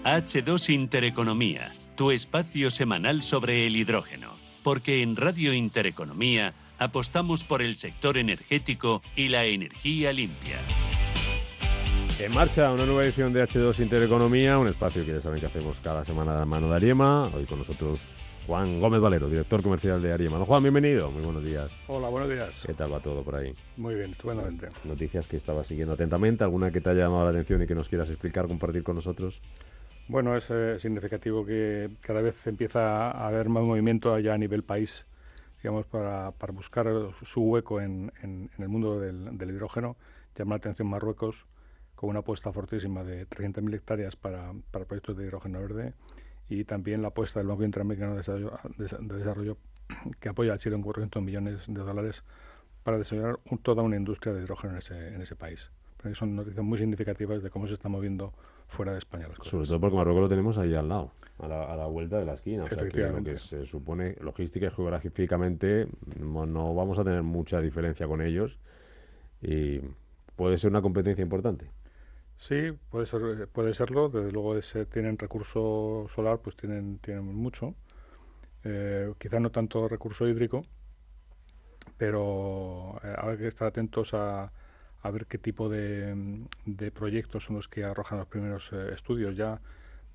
H2 Intereconomía, tu espacio semanal sobre el hidrógeno. Porque en Radio Intereconomía apostamos por el sector energético y la energía limpia. En marcha una nueva edición de H2 Intereconomía, un espacio que ya saben que hacemos cada semana de mano de Ariema. Hoy con nosotros Juan Gómez Valero, director comercial de Ariema. Juan, bienvenido, muy buenos días. Hola, buenos días. ¿Qué tal va todo por ahí? Muy bien, estupendamente. Noticias que estabas siguiendo atentamente, alguna que te haya llamado la atención y que nos quieras explicar, compartir con nosotros. Bueno, es significativo que cada vez empieza a haber más movimiento allá a nivel país, digamos, para buscar su hueco en el mundo del hidrógeno. Llama la atención Marruecos, con una apuesta fortísima de 300.000 hectáreas para proyectos de hidrógeno verde, y también la apuesta del Banco Interamericano de Desarrollo, que apoya a Chile en 400 millones de dólares para desarrollar toda una industria de hidrógeno en ese país. Pero son noticias muy significativas de cómo se está moviendo fuera de España las cosas. Sobre todo porque Marruecos lo tenemos ahí al lado, a la vuelta de la esquina. O sea, que lo Efectivamente. que se supone logística y geográficamente no vamos a tener mucha diferencia con ellos y puede ser una competencia importante. Sí, puede serlo. Desde luego tienen recurso solar, pues tienen mucho. Quizá no tanto recurso hídrico, pero hay que estar atentos a ver qué tipo de proyectos son los que arrojan los primeros estudios. Ya,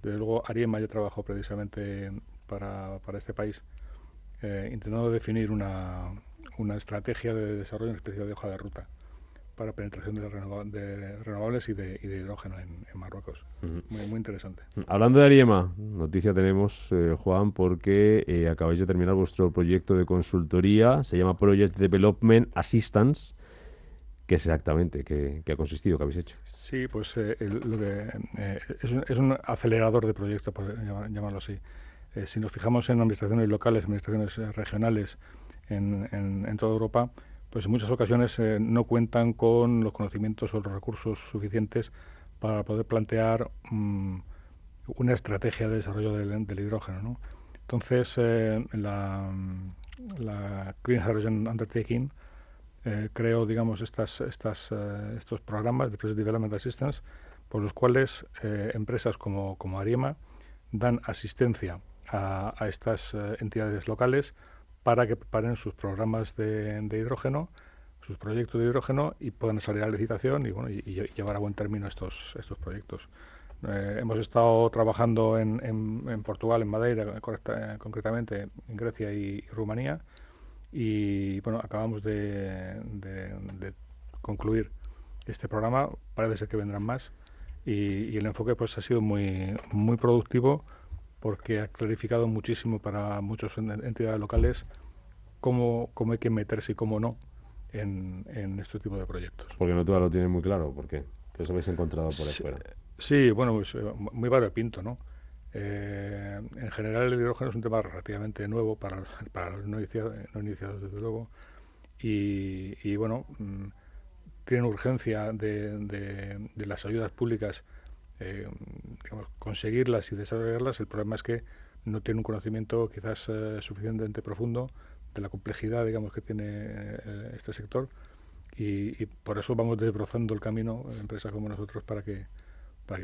desde luego, Ariema ya trabajó precisamente para este país, intentando definir una estrategia de desarrollo, en especie de hoja de ruta, para penetración de renovables y de hidrógeno en Marruecos. Uh-huh. Muy interesante. Hablando de Ariema, noticia tenemos, Juan, porque acabáis de terminar vuestro proyecto de consultoría, se llama Project Development Assistance. ¿Qué es exactamente? ¿Qué ha consistido? ¿Qué habéis hecho? Sí, pues es un acelerador de proyectos, por llamarlo así. Si nos fijamos en administraciones locales, administraciones regionales en toda Europa, pues en muchas ocasiones no cuentan con los conocimientos o los recursos suficientes para poder plantear una estrategia de desarrollo del hidrógeno, ¿no? Entonces, la Green Hydrogen Undertaking creo, digamos, estos programas de Project Development Assistance, por los cuales empresas como Ariema dan asistencia a estas entidades locales para que preparen sus programas de hidrógeno, sus proyectos de hidrógeno, y puedan salir a licitación y llevar a buen término estos proyectos. Hemos estado trabajando en Portugal, en Madeira, concretamente en Grecia y Rumanía, y bueno, acabamos de concluir este programa. Parece ser que vendrán más, y el enfoque pues ha sido muy productivo, porque ha clarificado muchísimo para muchas entidades locales cómo hay que meterse y cómo no en este tipo de proyectos. Porque no todas lo tienen muy claro, ¿por qué? ¿Qué os habéis encontrado por ahí fuera? Sí, bueno, pues muy variopinto, ¿no? En general el hidrógeno es un tema relativamente nuevo para los no iniciados, desde luego, y bueno, tienen urgencia de las ayudas públicas, digamos, conseguirlas y desarrollarlas. El problema es que no tienen un conocimiento quizás suficientemente profundo de la complejidad, digamos, que tiene este sector, y por eso vamos desbrozando el camino en empresas como nosotros para que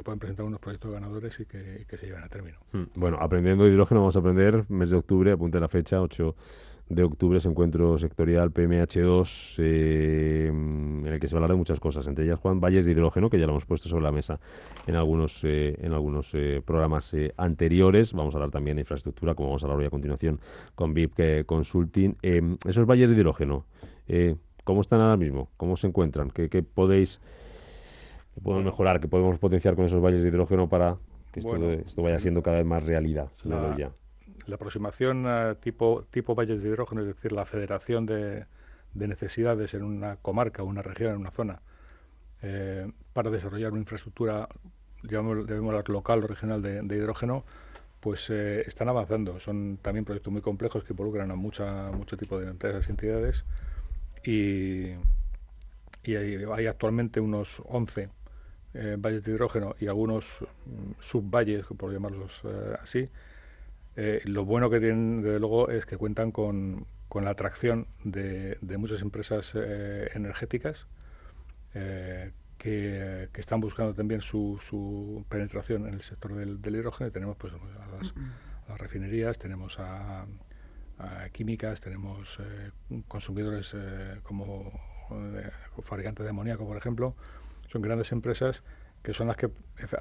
puedan presentar unos proyectos ganadores y que se lleven a término. Bueno, aprendiendo hidrógeno vamos a aprender mes de octubre, apunte la fecha, 8 de octubre, ese encuentro sectorial PMH2, en el que se va a hablar de muchas cosas, entre ellas, Juan, valles de hidrógeno, que ya lo hemos puesto sobre la mesa en algunos programas anteriores. Vamos a hablar también de infraestructura, como vamos a hablar hoy a continuación con VIP Consulting. Esos valles de hidrógeno, ¿cómo están ahora mismo? ¿Cómo se encuentran? ¿Qué podemos mejorar? ¿Qué podemos potenciar con esos valles de hidrógeno para que esto vaya siendo cada vez más realidad? La aproximación tipo valles de hidrógeno, es decir, la federación de necesidades en una comarca, una región, en una zona, para desarrollar una infraestructura, llamémosla local o regional de hidrógeno, pues están avanzando. Son también proyectos muy complejos que involucran a mucho tipo de empresas y entidades, y hay actualmente unos 11 valles de hidrógeno y algunos subvalles, por llamarlos así. Lo bueno que tienen, desde luego, es que cuentan con la atracción de muchas empresas energéticas, que están buscando también su penetración en el sector del hidrógeno. Y tenemos pues a las refinerías, tenemos a químicas, tenemos consumidores como fabricantes de amoníaco, por ejemplo. Son grandes empresas que son las que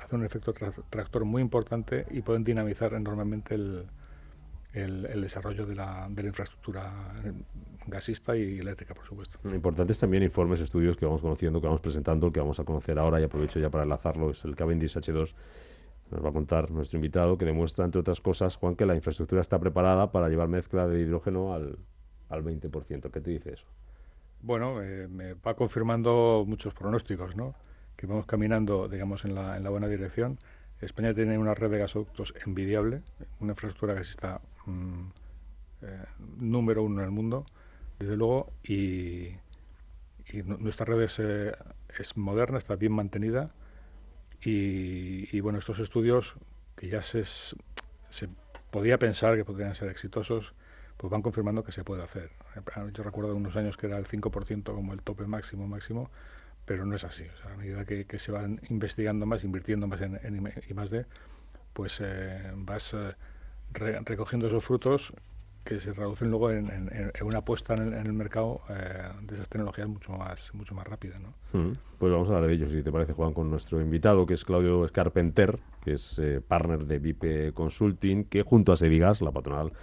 hacen un efecto tractor muy importante y pueden dinamizar enormemente el desarrollo de la infraestructura gasista y eléctrica, por supuesto. Importantes también informes, estudios que vamos conociendo, que vamos presentando, que vamos a conocer ahora, y aprovecho ya para enlazarlo, es el Cavendish H2. Nos va a contar nuestro invitado, que demuestra, entre otras cosas, Juan, que la infraestructura está preparada para llevar mezcla de hidrógeno al 20%. ¿Qué te dice eso? Bueno, me va confirmando muchos pronósticos, ¿no? Que vamos caminando, digamos, en la buena dirección. España tiene una red de gasoductos envidiable, una infraestructura gasista número 1 en el mundo, desde luego, y nuestra red es moderna, está bien mantenida, y bueno, estos estudios que ya se podía pensar que podrían ser exitosos, pues van confirmando que se puede hacer. Yo recuerdo unos años que era el 5% como el tope máximo, pero no es así. O sea, a medida que se van investigando más, invirtiendo más en I+D, pues vas recogiendo esos frutos que se traducen luego en una apuesta en el mercado de esas tecnologías mucho más rápida, ¿no? Pues vamos a hablar de ellos, si te parece, Juan, con nuestro invitado, que es Claudio Escarpenter, que es partner de VIP Consulting, que junto a Sevigas, la patronal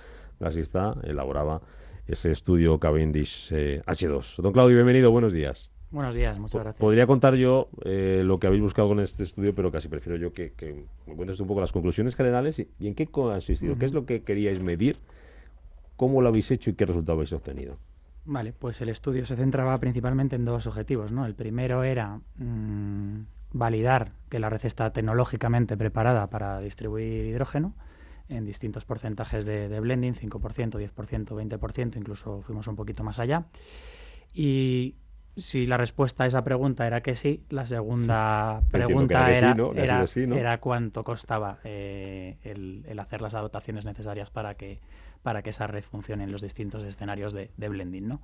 gasista, elaboraba ese estudio Cavendish H2. Don Claudio, bienvenido, buenos días. Buenos días, muchas gracias. Podría contar yo lo que habéis buscado con este estudio, pero casi prefiero yo que me cuentes un poco las conclusiones generales y en qué ha consistido, qué es lo que queríais medir, cómo lo habéis hecho y qué resultado habéis obtenido. Vale, pues el estudio se centraba principalmente en dos objetivos, ¿no? El primero era validar que la red está tecnológicamente preparada para distribuir hidrógeno en distintos porcentajes de blending, 5%, 10%, 20%, incluso fuimos un poquito más allá. Y si la respuesta a esa pregunta era que sí, la segunda pregunta era cuánto costaba el hacer las adaptaciones necesarias para que esa red funcione en los distintos escenarios de blending, ¿no?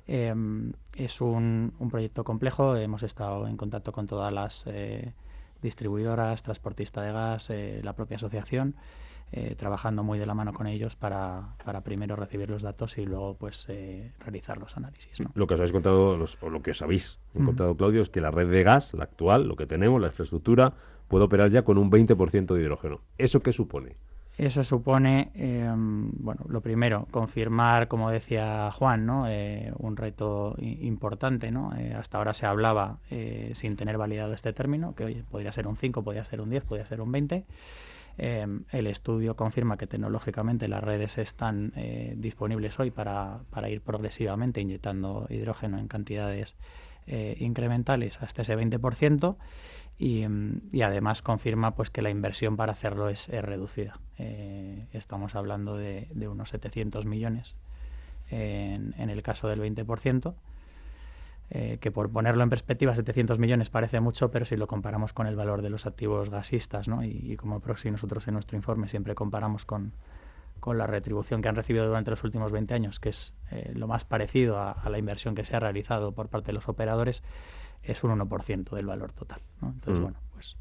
Es un proyecto complejo, hemos estado en contacto con todas las distribuidoras, transportistas de gas, la propia asociación, trabajando muy de la mano con ellos para primero recibir los datos y luego pues realizar los análisis, ¿no? Lo que os habéis contado, o lo que os habéis encontrado, Claudio, es que la red de gas, la actual, lo que tenemos, la infraestructura, puede operar ya con un 20% de hidrógeno. ¿Eso qué supone? Eso supone, bueno, lo primero, confirmar, como decía Juan, ¿no? Un reto importante, ¿no? Hasta ahora se hablaba sin tener validado este término, que oye, podría ser un 5, podría ser un 10, podría ser un 20. El estudio confirma que tecnológicamente las redes están disponibles hoy para ir progresivamente inyectando hidrógeno en cantidades incrementales hasta ese 20%, y además confirma pues que la inversión para hacerlo es reducida. Estamos hablando de unos 700 millones en el caso del 20%. Que por ponerlo en perspectiva, 700 millones parece mucho, pero si lo comparamos con el valor de los activos gasistas, ¿no? Y como Proxy nosotros en nuestro informe siempre comparamos con la retribución que han recibido durante los últimos 20 años, que es lo más parecido a la inversión que se ha realizado por parte de los operadores, es un 1% del valor total, ¿no? Entonces, bueno, pues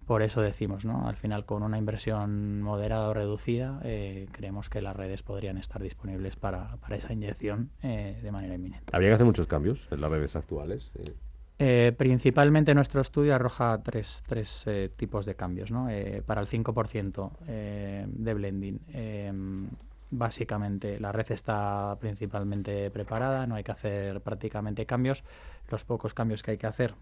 por eso decimos, ¿no? Al final, con una inversión moderada o reducida, creemos que las redes podrían estar disponibles para esa inyección de manera inminente. ¿Habría que hacer muchos cambios en las redes actuales? Principalmente nuestro estudio arroja tres tipos de cambios, ¿no? Para el 5% de blending, básicamente la red está principalmente preparada, no hay que hacer prácticamente cambios. Los pocos cambios que hay que hacer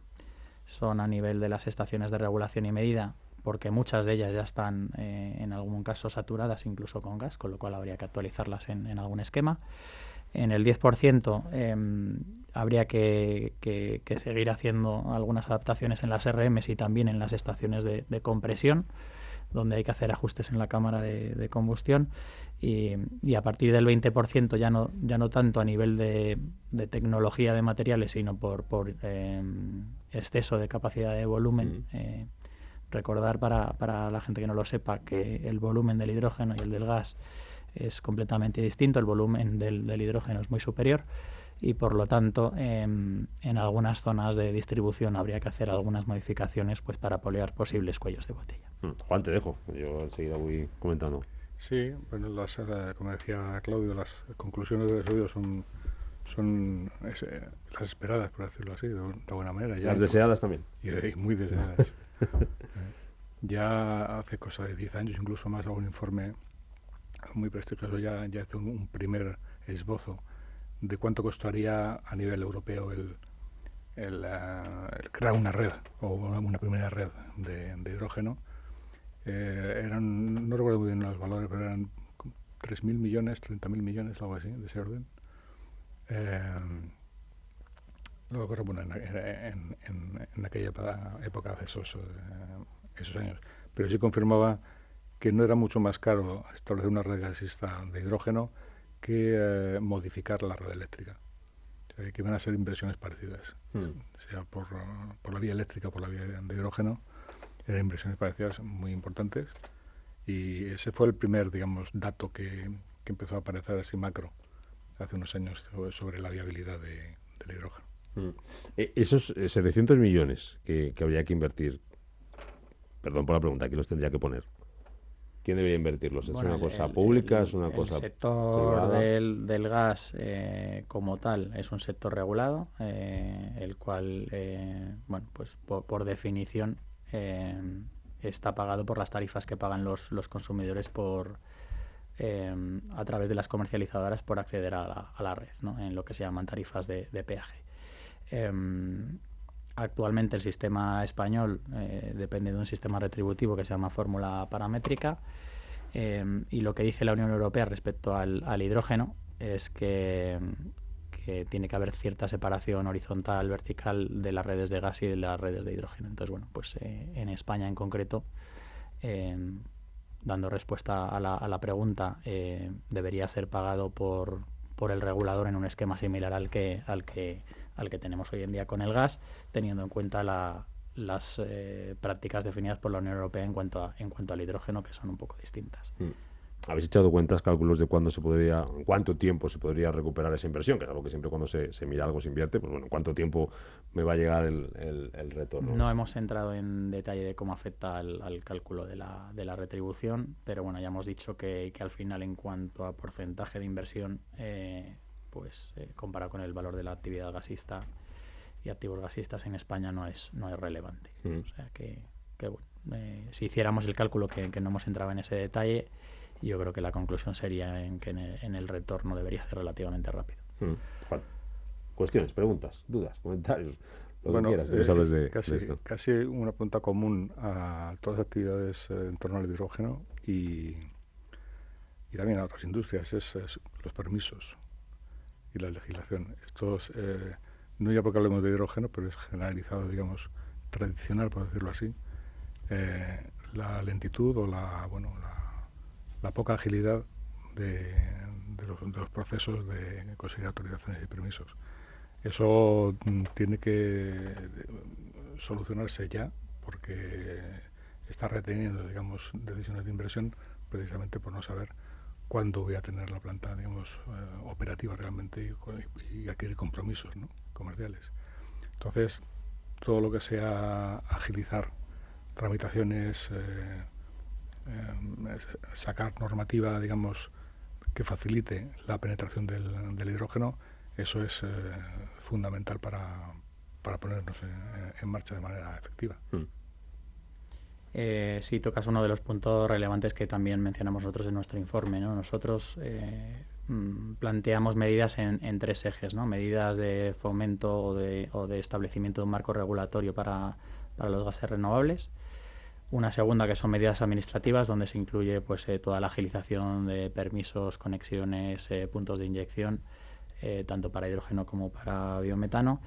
son a nivel de las estaciones de regulación y medida, porque muchas de ellas ya están en algún caso saturadas incluso con gas, con lo cual habría que actualizarlas en algún esquema. En el 10% habría que seguir haciendo algunas adaptaciones en las RMs y también en las estaciones de compresión, donde hay que hacer ajustes en la cámara de combustión, y a partir del 20% ya no tanto a nivel de tecnología de materiales, sino por exceso de capacidad de volumen. Recordar para la gente que no lo sepa que el volumen del hidrógeno y el del gas es completamente distinto, el volumen del hidrógeno es muy superior y por lo tanto en algunas zonas de distribución habría que hacer algunas modificaciones pues para paliar posibles cuellos de botella. Juan, te dejo, yo enseguida voy comentando. Sí, bueno, como decía Claudio, las conclusiones del estudio son las esperadas, por decirlo así, de buena manera. Las deseadas también. Y muy deseadas. Ya hace cosa de 10 años, incluso más, hago un informe muy prestigioso, ya hace un primer esbozo de cuánto costaría a nivel europeo el crear una red, o una primera red de hidrógeno. No recuerdo muy bien los valores, pero eran 3.000 millones, 30.000 millones, algo así, de ese orden. Luego, bueno, en aquella época, hace esos años. Pero sí confirmaba que no era mucho más caro establecer una red gasista de hidrógeno que modificar la red eléctrica. O sea, que van a ser inversiones parecidas, sea por la vía eléctrica o por la vía de hidrógeno. Eran inversiones parecidas muy importantes y ese fue el primer, digamos, dato que empezó a aparecer así macro hace unos años sobre la viabilidad del hidrógeno. Esos 700 millones que habría que invertir, perdón por la pregunta, ¿quién los tendría que poner? ¿Quién debería invertirlos? ¿Es una cosa pública? ¿Es una cosa privada? El sector del gas como tal es un sector regulado, el cual, bueno, pues por definición está pagado por las tarifas que pagan los consumidores a través de las comercializadoras por acceder a la red, ¿no? En lo que se llaman tarifas de peaje. Actualmente el sistema español depende de un sistema retributivo que se llama fórmula paramétrica y lo que dice la Unión Europea respecto al hidrógeno es que tiene que haber cierta separación horizontal, vertical de las redes de gas y de las redes de hidrógeno. Entonces, bueno, pues en España en concreto, dando respuesta a la pregunta, debería ser pagado por el regulador en un esquema similar al que tenemos hoy en día con el gas, teniendo en cuenta las prácticas definidas por la Unión Europea en cuanto al hidrógeno, que son un poco distintas. ¿Habéis echado cuentas, cálculos de en cuánto tiempo se podría recuperar esa inversión? Que es algo que siempre cuando se mira algo, se invierte, pues bueno, ¿cuánto tiempo me va a llegar el retorno? No hemos entrado en detalle de cómo afecta al cálculo de la retribución, pero bueno, ya hemos dicho que al final, en cuanto a porcentaje de inversión, comparado con el valor de la actividad gasista y activos gasistas en España no es relevante. O sea que bueno, si hiciéramos el cálculo, que no hemos entrado en ese detalle, yo creo que la conclusión sería en que en el retorno debería ser relativamente rápido. Juan, cuestiones, preguntas, dudas, comentarios, lo que quieras, que sabes de esto. Casi una pregunta común a todas las actividades en torno al hidrógeno y también a otras industrias es los permisos y la legislación. Esto es, no ya porque hablemos de hidrógeno, pero es generalizado, digamos, tradicional, por decirlo así, la lentitud o la poca agilidad de los procesos de conseguir autorizaciones y permisos. Eso tiene que solucionarse ya, porque está reteniendo, digamos, decisiones de inversión precisamente por no saber cuándo voy a tener la planta, digamos, operativa realmente y adquirir compromisos, ¿no?, comerciales. Entonces, todo lo que sea agilizar tramitaciones, sacar normativa, digamos, que facilite la penetración del hidrógeno, eso es fundamental para ponernos en marcha de manera efectiva. Sí, tocas uno de los puntos relevantes que también mencionamos nosotros en nuestro informe, ¿no? Nosotros planteamos medidas en tres ejes, ¿no? Medidas de fomento o de establecimiento de un marco regulatorio para los gases renovables. Una segunda, que son medidas administrativas, donde se incluye toda la agilización de permisos, conexiones, puntos de inyección, tanto para hidrógeno como para biometano.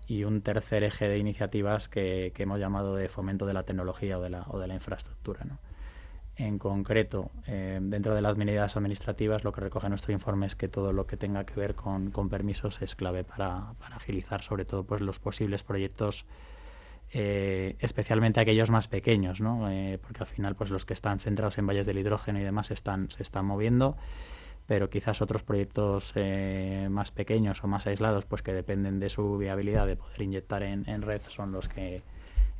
Y un tercer eje de iniciativas que hemos llamado de fomento de la tecnología o de la infraestructura, ¿no? En concreto, dentro de las medidas administrativas, lo que recoge nuestro informe es que todo lo que tenga que ver con permisos es clave para agilizar sobre todo los posibles proyectos, especialmente aquellos más pequeños, ¿no? Porque al final los que están centrados en valles del hidrógeno y demás se están moviendo, pero quizás otros proyectos más pequeños o más aislados, pues que dependen de su viabilidad de poder inyectar en red, son los que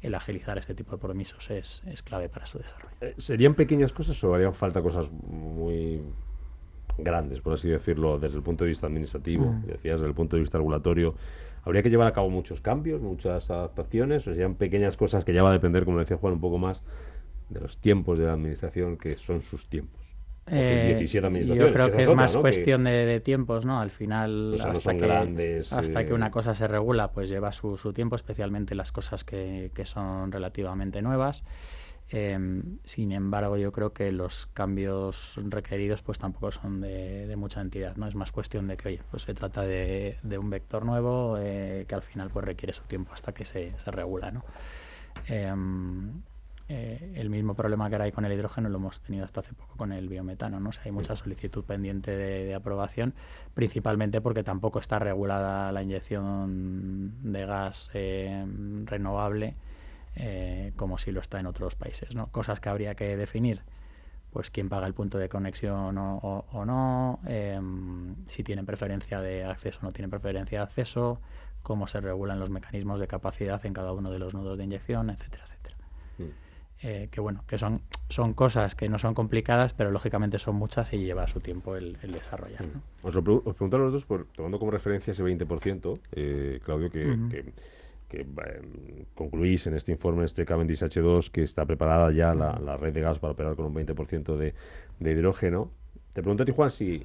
el agilizar este tipo de permisos es clave para su desarrollo. ¿Serían pequeñas cosas o harían falta cosas muy grandes, por así decirlo, desde el punto de vista administrativo? Decías, desde el punto de vista regulatorio, ¿habría que llevar a cabo muchos cambios, muchas adaptaciones, o serían pequeñas cosas que ya va a depender, como decía Juan, un poco más de los tiempos de la administración, que son sus tiempos? O sus 17 administraciones. Yo creo que es otra, más ¿no? cuestión de tiempos, ¿no? Al final, o sea, hasta que una cosa se regula, pues lleva su tiempo, especialmente las cosas que son relativamente nuevas. Sin embargo, yo creo que los cambios requeridos pues tampoco son de mucha entidad, ¿no? Es más cuestión de que, oye, pues se trata de un vector nuevo que al final pues requiere su tiempo hasta que se regula, ¿no? El mismo problema que ahora hay con el hidrógeno lo hemos tenido hasta hace poco con el biometano, ¿no? O sea, hay mucha solicitud pendiente de aprobación, principalmente porque tampoco está regulada la inyección de gas renovable como si lo está en otros países, ¿no? Cosas que habría que definir, pues quién paga el punto de conexión o no, si tienen preferencia de acceso o no tienen preferencia de acceso, cómo se regulan los mecanismos de capacidad en cada uno de los nodos de inyección, etcétera, etcétera. Que bueno, que son cosas que no son complicadas, pero lógicamente son muchas y lleva su tiempo el desarrollar, ¿no? Os pregunto a los dos, tomando como referencia ese 20%, Claudio, que concluís en este informe, este Cavendish H2, que está preparada ya la red de gas para operar con un 20% de hidrógeno. Te pregunto a ti, Juan, si,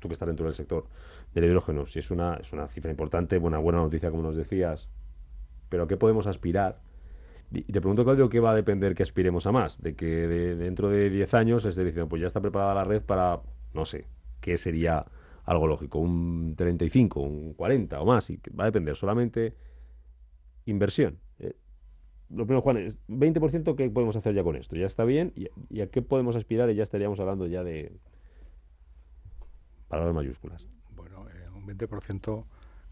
tú que estás dentro del sector del hidrógeno, si es una cifra importante, buena noticia, como nos decías, pero ¿a qué podemos aspirar? Y te pregunto, Claudio, ¿qué va a depender que aspiremos a más? De que dentro de 10 años esté diciendo, pues ya está preparada la red para, no sé, ¿qué sería algo lógico? ¿Un 35, un 40 o más? Y que va a depender solamente inversión. Lo primero, Juan, es 20%, ¿qué podemos hacer ya con esto? ¿Ya está bien? ¿Y a qué podemos aspirar? Y ya estaríamos hablando ya de palabras mayúsculas. Bueno, un 20%,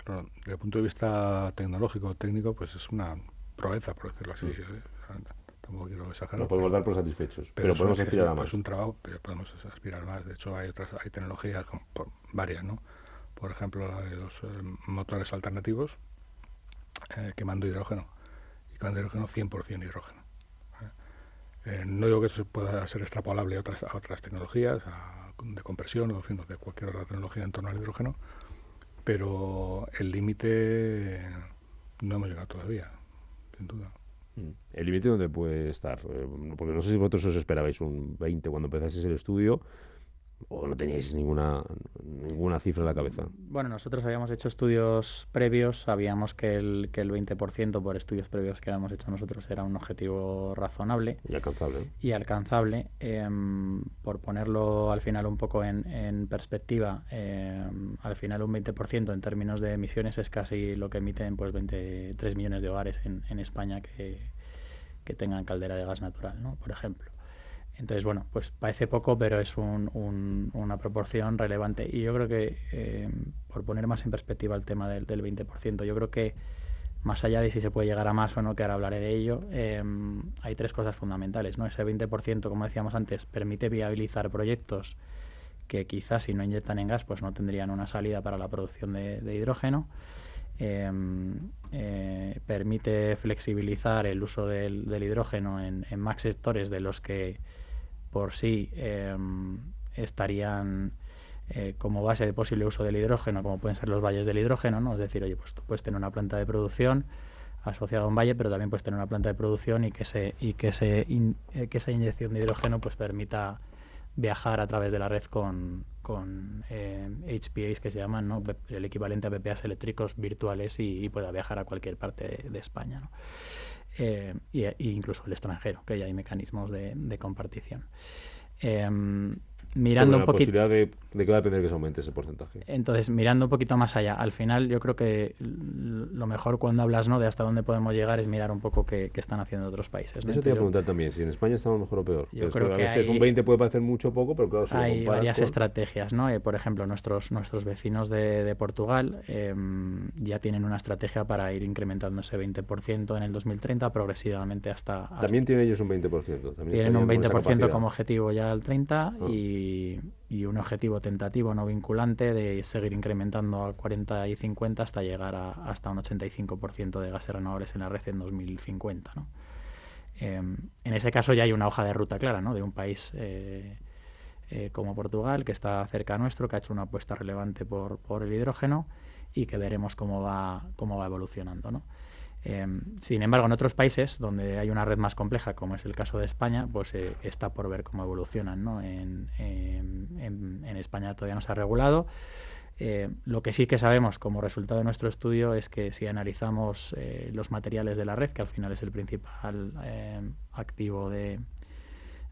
claro, desde el punto de vista tecnológico, técnico, pues es una proeza, por decirlo así. Tampoco quiero exagerar. No podemos dar por satisfechos, pero podemos aspirar a más. Es un trabajo, pero podemos aspirar a más. De hecho, hay tecnologías varias, ¿no? Por ejemplo, la de los motores alternativos, quemando hidrógeno. Y quemando hidrógeno, 100% hidrógeno. No digo que eso pueda ser extrapolable a otras tecnologías, de compresión o de cualquier otra tecnología en torno al hidrógeno, pero el límite no hemos llegado todavía, sin duda. ¿El límite dónde puede estar? Porque no sé si vosotros os esperabais un 20 cuando empezasteis el estudio, o no teníais ninguna cifra en la cabeza. Bueno, nosotros habíamos hecho estudios previos, sabíamos que el 20% por estudios previos que habíamos hecho nosotros era un objetivo razonable. Y alcanzable. Por ponerlo al final un poco en perspectiva, al final un 20% en términos de emisiones es casi lo que emiten pues 23 millones de hogares en España que tengan caldera de gas natural, ¿no? Por ejemplo. Entonces, bueno, pues parece poco, pero es una proporción relevante. Y yo creo que, por poner más en perspectiva el tema del 20%, yo creo que más allá de si se puede llegar a más o no, que ahora hablaré de ello, hay tres cosas fundamentales, ¿no? Ese 20%, como decíamos antes, permite viabilizar proyectos que quizás si no inyectan en gas, pues no tendrían una salida para la producción de hidrógeno. Permite flexibilizar el uso del hidrógeno en más sectores de los que por sí estarían como base de posible uso del hidrógeno, como pueden ser los valles del hidrógeno, ¿no? Es decir, oye, pues tú puedes tener una planta de producción asociada a un valle, pero también puedes tener una planta de producción y que esa inyección de hidrógeno pues permita viajar a través de la red con HPAs que se llaman, ¿no? El equivalente a PPAs eléctricos virtuales y pueda viajar a cualquier parte de España, ¿no? Y incluso el extranjero, que ya hay mecanismos de compartición. Mirando un poquito, la posibilidad de que va a depender que se aumente ese porcentaje. Entonces, mirando un poquito más allá, al final yo creo que lo mejor cuando hablas, ¿no?, de hasta dónde podemos llegar es mirar un poco qué están haciendo otros países, ¿no? Eso te iba a preguntar también, si en España estamos mejor o peor. Yo creo que a veces un 20 puede parecer mucho o poco, pero claro, si hay varias estrategias, ¿no? Por ejemplo, nuestros vecinos de Portugal ya tienen una estrategia para ir incrementando ese 20% en el 2030 progresivamente hasta... También tienen ellos un 20%. Tienen un 20% como objetivo ya al 30 y y un objetivo tentativo no vinculante de seguir incrementando a 40 y 50 hasta llegar hasta un 85% de gases renovables en la red en 2050, ¿no? En ese caso ya hay una hoja de ruta clara, ¿no? De un país como Portugal, que está cerca nuestro, que ha hecho una apuesta relevante por el hidrógeno y que veremos cómo va evolucionando, ¿no? Sin embargo, en otros países donde hay una red más compleja, como es el caso de España, pues está por ver cómo evolucionan, ¿no? En España todavía no se ha regulado. Lo que sí que sabemos como resultado de nuestro estudio es que si analizamos los materiales de la red, que al final es el principal activo de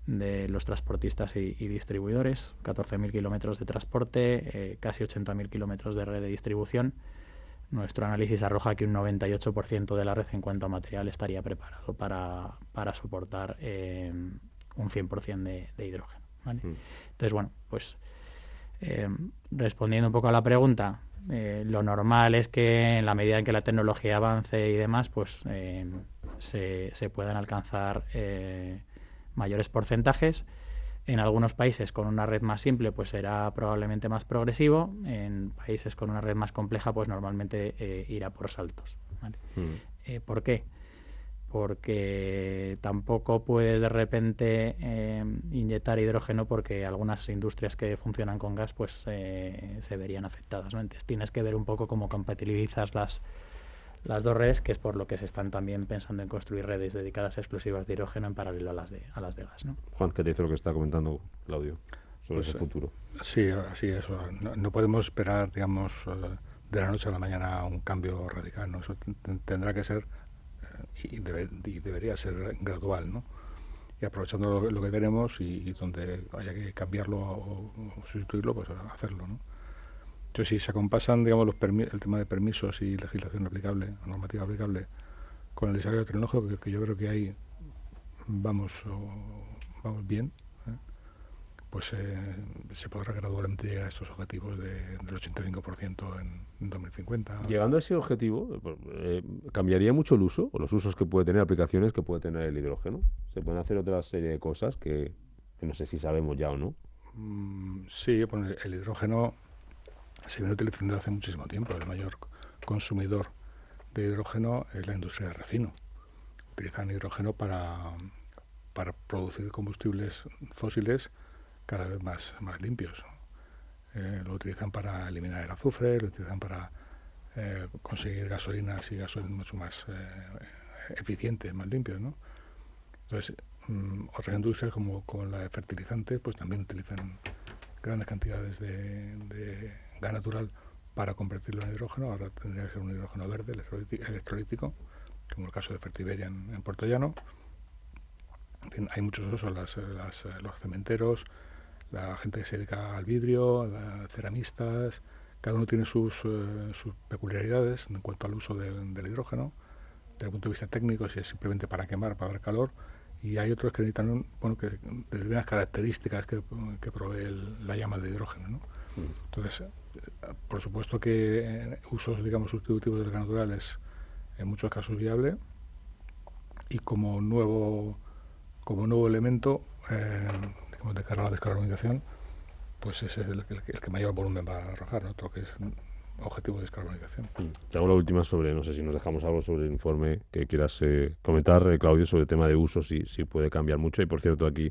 los transportistas y distribuidores, 14.000 kilómetros de transporte, casi 80.000 kilómetros de red de distribución. Nuestro análisis arroja que un 98% de la red en cuanto a material estaría preparado para soportar un 100% de hidrógeno, ¿vale? Entonces, bueno, pues respondiendo un poco a la pregunta, lo normal es que en la medida en que la tecnología avance y demás, pues se puedan alcanzar mayores porcentajes. En algunos países con una red más simple pues será probablemente más progresivo. En países con una red más compleja pues normalmente irá por saltos, ¿vale? ¿Por qué? Porque tampoco puedes de repente inyectar hidrógeno porque algunas industrias que funcionan con gas pues se verían afectadas, ¿no? Entonces tienes que ver un poco cómo compatibilizas las dos redes, que es por lo que se están también pensando en construir redes dedicadas exclusivas de hidrógeno en paralelo a las de gas, ¿no? Juan, ¿qué te dice lo que está comentando Claudio sobre ese futuro? Sí, así es. No podemos esperar, digamos, de la noche a la mañana un cambio radical, ¿no? Eso tendrá que ser y debería ser gradual, ¿no? Y aprovechando lo que tenemos y donde haya que cambiarlo o sustituirlo, pues hacerlo, ¿no? Entonces, si se acompasan, digamos, el tema de permisos y legislación aplicable, normativa aplicable, con el desarrollo tecnológico, que yo creo que ahí vamos bien, pues se podrá gradualmente llegar a estos objetivos del 85% en 2050. Llegando a ese objetivo, ¿cambiaría mucho el uso o los usos que puede tener, aplicaciones que puede tener el hidrógeno? ¿Se pueden hacer otra serie de cosas que no sé si sabemos ya o no? Sí, pues el hidrógeno se viene utilizando hace muchísimo tiempo. El mayor consumidor de hidrógeno es la industria de refino. Utilizan hidrógeno para producir combustibles fósiles cada vez más limpios. Lo utilizan para eliminar el azufre, lo utilizan para conseguir gasolinas y gasolinas mucho más eficientes, más limpios, ¿no? Entonces, otras industrias como la de fertilizantes pues también utilizan grandes cantidades de gas natural para convertirlo en hidrógeno. Ahora tendría que ser un hidrógeno verde, electrolítico, como el caso de Fertiberia en Puerto Llano. En fin, hay muchos usos, los cementeros, la gente que se dedica al vidrio, ceramistas, cada uno tiene sus peculiaridades en cuanto al uso del hidrógeno, desde el punto de vista técnico, si es simplemente para quemar, para dar calor, y hay otros que necesitan determinadas características que provee la llama de hidrógeno, ¿no? Entonces, por supuesto que usos, digamos, sustitutivos del gas natural es en muchos casos viable, y como nuevo elemento digamos, de cara a la descarbonización, pues ese es el que mayor volumen va a arrojar, ¿no? Otro que es un objetivo de descarbonización. Te hago la última sobre, no sé si nos dejamos algo sobre el informe que quieras comentar, Claudio, sobre el tema de uso, si puede cambiar mucho. Y por cierto, aquí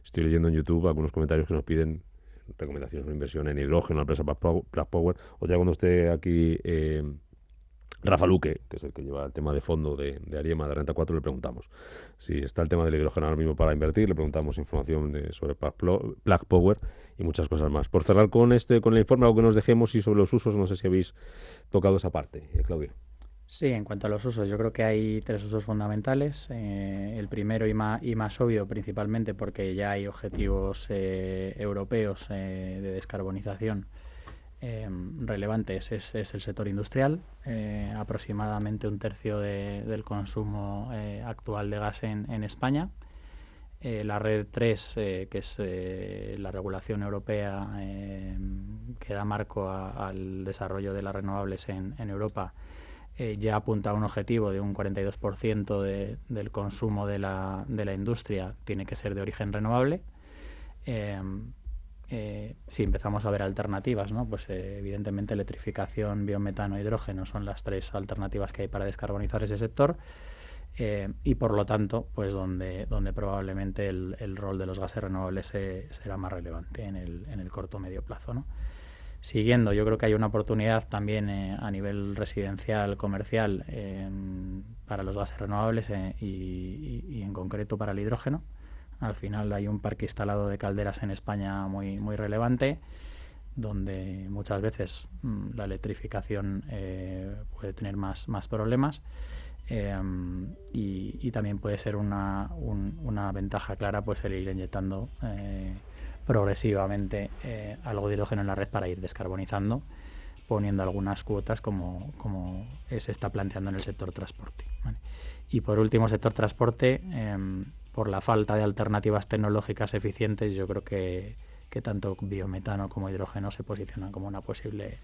estoy leyendo en YouTube algunos comentarios que nos piden recomendaciones de inversión en hidrógeno, la empresa Plug Power. O ya cuando esté aquí Rafa Luque, que es el que lleva el tema de fondo de Ariema, de Renta 4, le preguntamos si está el tema del hidrógeno ahora mismo para invertir, le preguntamos información sobre Plug Power y muchas cosas más. Por cerrar con el informe, algo que nos dejemos y sobre los usos, no sé si habéis tocado esa parte, Claudio. Sí, en cuanto a los usos, yo creo que hay tres usos fundamentales. El primero y más obvio, principalmente porque ya hay objetivos europeos de descarbonización relevantes, es el sector industrial. Aproximadamente un tercio del consumo actual de gas en España. La red 3, que es la regulación europea que da marco al desarrollo de las renovables en Europa, ya apunta a un objetivo de un 42% del consumo de la industria tiene que ser de origen renovable. si empezamos a ver alternativas, ¿no? Pues evidentemente electrificación, biometano, hidrógeno son las 3 alternativas que hay para descarbonizar ese sector. Y por lo tanto, pues donde probablemente el rol de los gases renovables será más relevante en el corto o medio plazo, ¿no? Siguiendo, yo creo que hay una oportunidad también a nivel residencial, comercial, para los gases renovables y en concreto para el hidrógeno. Al final hay un parque instalado de calderas en España muy, muy relevante, donde muchas veces la electrificación puede tener más problemas. Y también puede ser una ventaja clara pues el ir inyectando progresivamente algo de hidrógeno en la red para ir descarbonizando, poniendo algunas cuotas como se está planteando en el sector transporte, ¿vale? Y por último, sector transporte, por la falta de alternativas tecnológicas eficientes, yo creo que tanto biometano como hidrógeno se posicionan como una posible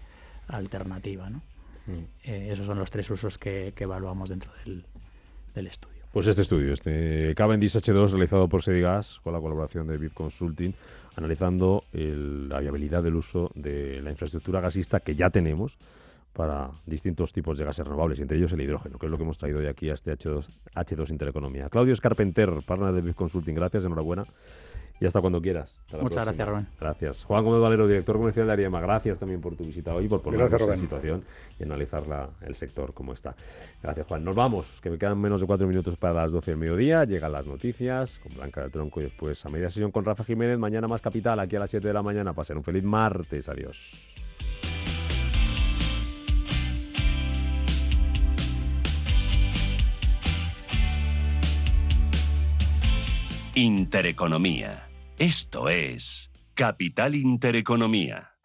alternativa, ¿no? Esos son los 3 usos que evaluamos dentro del estudio. Pues este estudio, Cavendish H2, realizado por Sedigas, con la colaboración de VIP Consulting, analizando la viabilidad del uso de la infraestructura gasista que ya tenemos para distintos tipos de gases renovables, y entre ellos el hidrógeno, que es lo que hemos traído hoy aquí a este H2 Intereconomía. Claudio Escarpenter, partner de VIP Consulting, gracias, enhorabuena. Y hasta cuando quieras. Muchas gracias, Rubén. Gracias. Juan Gómez Valero, director comercial de Ariema, gracias también por tu visita hoy, por ponernos en situación y analizar el sector como está. Gracias, Juan. Nos vamos, que me quedan menos de 4 minutos para las 12 del mediodía. Llegan las noticias con Blanca del Tronco y después a media sesión con Rafa Jiménez. Mañana más Capital, aquí a las 7 de la mañana. Pasen un feliz martes. Adiós. Intereconomía. Esto es Capital Intereconomía.